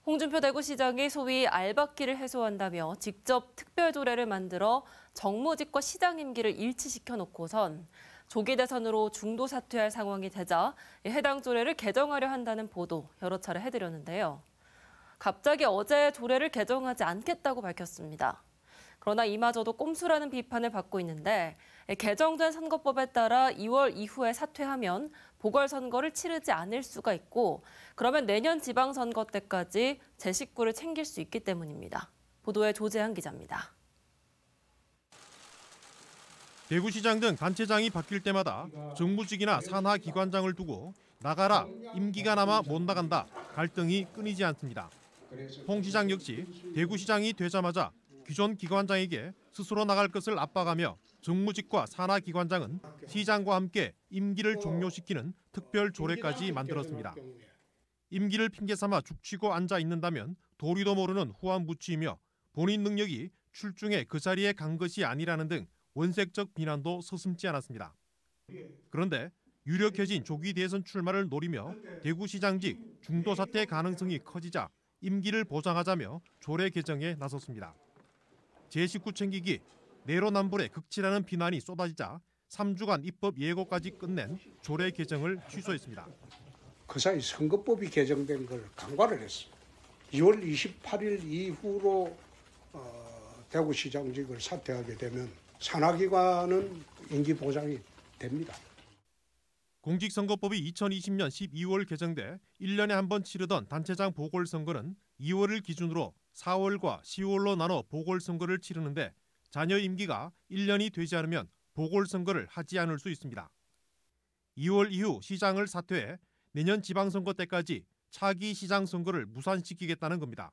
홍준표 대구시장이 소위 알박기를 해소한다며 직접 특별조례를 만들어 정무직과 시장 임기를 일치시켜 놓고선 조기 대선으로 중도 사퇴할 상황이 되자 해당 조례를 개정하려 한다는 보도 여러 차례 해드렸는데요. 갑자기 어제 조례를 개정하지 않겠다고 밝혔습니다. 그러나 이마저도 꼼수라는 비판을 받고 있는데 개정된 선거법에 따라 2월 이후에 사퇴하면 보궐선거를 치르지 않을 수가 있고 그러면 내년 지방선거 때까지 제 식구를 챙길 수 있기 때문입니다. 보도에 조재한 기자입니다. 대구시장 등 단체장이 바뀔 때마다 정무직이나 산하기관장을 두고 나가라, 임기가 남아 못 나간다, 갈등이 끊이지 않습니다. 홍 시장 역시 대구시장이 되자마자 기존 기관장에게 스스로 나갈 것을 압박하며 정무직과 산하기관장은 시장과 함께 임기를 종료시키는 특별 조례까지 만들었습니다. 임기를 핑계 삼아 죽치고 앉아 있는다면 도리도 모르는 후한무치이며 본인 능력이 출중해 그 자리에 간 것이 아니라는 등 원색적 비난도 서슴지 않았습니다. 그런데 유력해진 조기 대선 출마를 노리며 대구시장직 중도 사퇴 가능성이 커지자 임기를 보장하자며 조례 개정에 나섰습니다. 제 식구 챙기기, 내로남불의 극치라는 비난이 쏟아지자 3주간 입법 예고까지 끝낸 조례 개정을 취소했습니다. 그 사이 선거법이 개정된 걸 간과를 했습니다. 2월 28일 이후로 대구시장직을 사퇴하게 되면 산하기관은 임기 보장이 됩니다. 공직선거법이 2020년 12월 개정돼 1년에 한 번 치르던 단체장 보궐선거는 2월을 기준으로 4월과 10월로 나눠 보궐선거를 치르는데 잔여 임기가 1년이 되지 않으면 보궐선거를 하지 않을 수 있습니다. 2월 이후 시장을 사퇴해 내년 지방선거 때까지 차기 시장 선거를 무산시키겠다는 겁니다.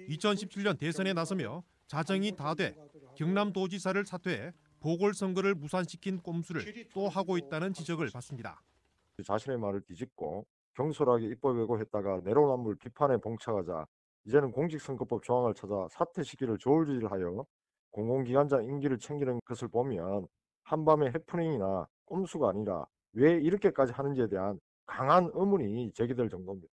2017년 대선에 나서며 자정이 다 돼 경남도지사를 사퇴해 보궐선거를 무산시킨 꼼수를 또 하고 있다는 지적을 받습니다. 자신의 말을 뒤집고 경솔하게 입법 예고했다가 내로남불 비판에 봉착하자 이제는 공직선거법 조항을 찾아 사퇴 시기를 조울질하여 공공기관장 임기를 챙기는 것을 보면 한밤의 해프닝이나 꼼수가 아니라 왜 이렇게까지 하는지에 대한 강한 의문이 제기될 정도입니다.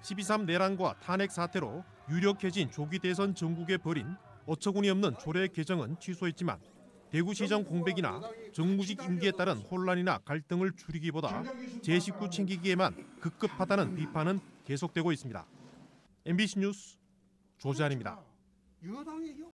12.3 내란과 탄핵 사태로 유력해진 조기 대선 전국에 벌인 어처구니 없는 조례 개정은 취소했지만 대구시장 공백이나 정무직 임기에 따른 혼란이나 갈등을 줄이기보다 제 식구 챙기기에만 급급하다는 비판은 계속되고 있습니다. MBC 뉴스 조재환입니다.